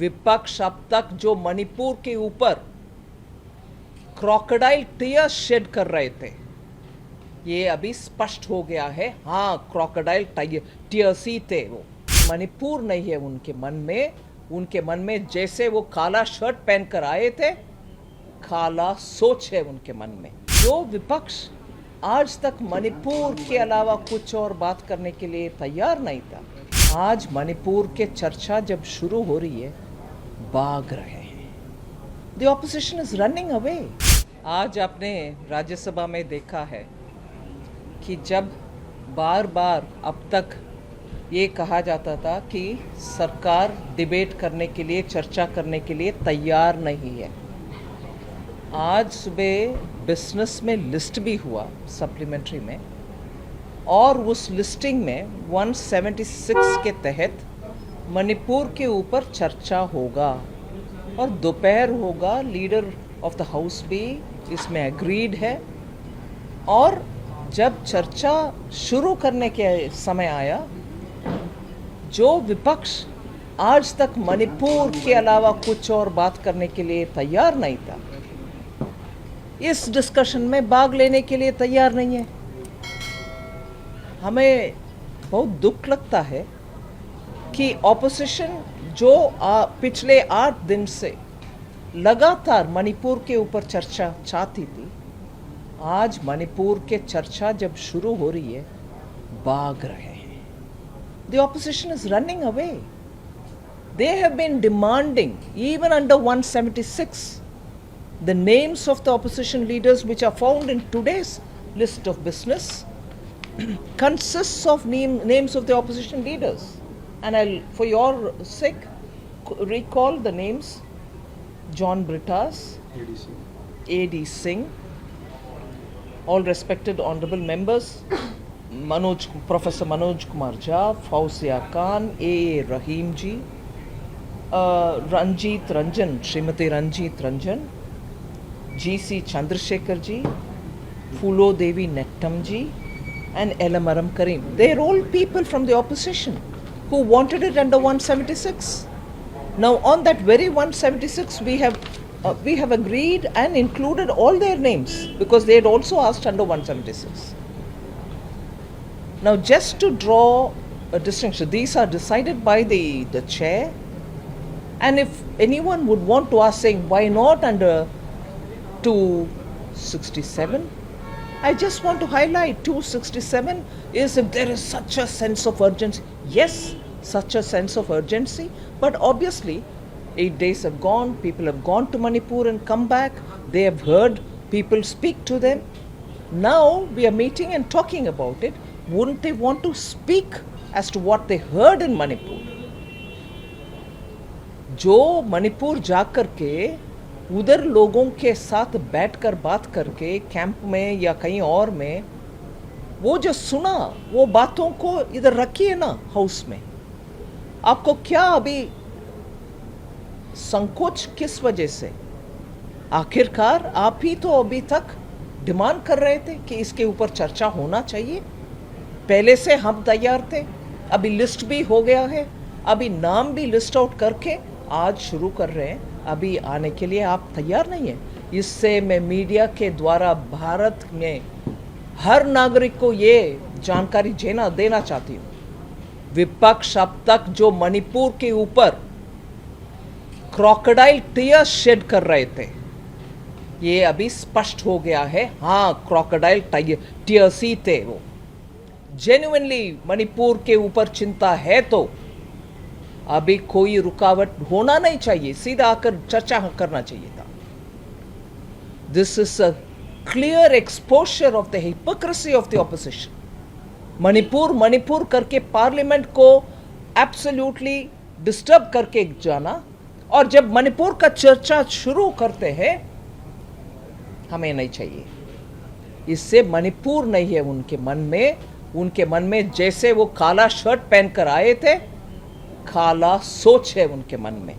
विपक्ष अब तक जो मणिपुर के ऊपर क्रोकोडाइल टीयर्स शेड कर रहे थे, ये अभी स्पष्ट हो गया है। हाँ, क्रोकोडाइल टीयर्स ही थे, वो मणिपुर नहीं है उनके मन में। उनके मन में जैसे वो काला शर्ट पहनकर आए थे, काला सोच है उनके मन में। जो विपक्ष आज तक मणिपुर के अलावा कुछ और बात करने के लिए तैयार नहीं था, आज मणिपुर के चर्चा जब शुरू हो रही है, भाग रहे हैं। The opposition is running away. आज आपने राज्यसभा में देखा है कि जब बार बार अब तक ये कहा जाता था कि सरकार डिबेट करने के लिए, चर्चा करने के लिए तैयार नहीं है, आज सुबह बिजनेस में लिस्ट भी हुआ सप्लीमेंट्री में, और उस लिस्टिंग में 176 के तहत मणिपुर के ऊपर चर्चा होगा और दोपहर होगा। लीडर ऑफ द हाउस भी इसमें एग्रीड है। और जब चर्चा शुरू करने के समय आया, जो विपक्ष आज तक मणिपुर के अलावा कुछ और बात करने के लिए तैयार नहीं था, इस डिस्कशन में भाग लेने के लिए तैयार नहीं है। हमें बहुत दुख लगता है कि ऑपोजिशन जो पिछले 8 दिन से लगातार मणिपुर के ऊपर चर्चा चाहती थी, आज मणिपुर के चर्चा जब शुरू हो रही है, भाग रहे हैं। The opposition is running away. They have been demanding, even under 176, the names of the opposition leaders which are found in today's list of business consists of names of the opposition leaders. And I'll, for your sake, recall the names: John Brittas, A.D. Singh, all respected honorable members, Professor Manoj Kumar Jha, Fauzia Khan, A. Rahim ji, Ranjit Ranjan, Srimati Ranjit Ranjan, G.C. Chandrasekhar ji, Fulo Devi Nettam ji, and Elamaram Karim. They are all people from the opposition who wanted it under 176. Now, on that very 176, we have agreed and included all their names because they had also asked under 176. Now, just to draw a distinction, these are decided by the chair, and if anyone would want to ask, saying why not under 267, I just want to highlight 267 is if there is such a sense of urgency. Yes, such a sense of urgency, but obviously 8 days have gone, people have gone to Manipur and come back, they have heard people speak to them. Now we are meeting and talking about it. Wouldn't they want to speak as to what they heard in Manipur? जो मणिपुर जाकर के उधर लोगों के साथ बैठकर बात करके कैंप में या कहीं और में वो जो सुना, वो बातों को इधर रखिए ना हाउस में। आपको क्या अभी संकोच किस वजह से? आखिरकार आप ही तो अभी तक डिमांड कर रहे थे कि इसके ऊपर चर्चा होना चाहिए। पहले से हम तैयार थे, अभी लिस्ट भी हो गया है, अभी नाम भी लिस्ट आउट करके आज शुरू कर रहे हैं। अभी आने के लिए आप तैयार नहीं हैं। इससे मैं मीडिया के द्वारा भारत में हर नागरिक को ये जानकारी देना चाहती हूँ, विपक्ष अब तक जो मणिपुर के ऊपर क्रोकोडाइल टीयर्स शेड कर रहे थे, ये अभी स्पष्ट हो गया है। हाँ, क्रोकोडाइल टीयर्स ही थे, वो जेन्युइनली मणिपुर के ऊपर चिंता है तो अभी कोई रुकावट होना नहीं चाहिए, सीधा आकर चर्चा करना चाहिए था। This is a clear exposure of the hypocrisy of the opposition. Manipur करके पार्लियामेंट को एब्सोल्युटली डिस्टर्ब करके जाना, और जब मणिपुर का चर्चा शुरू करते हैं, हमें नहीं चाहिए। इससे मणिपुर नहीं है उनके मन में। उनके मन में जैसे वो काला शर्ट पहनकर आए थे, काला सोच है उनके मन में।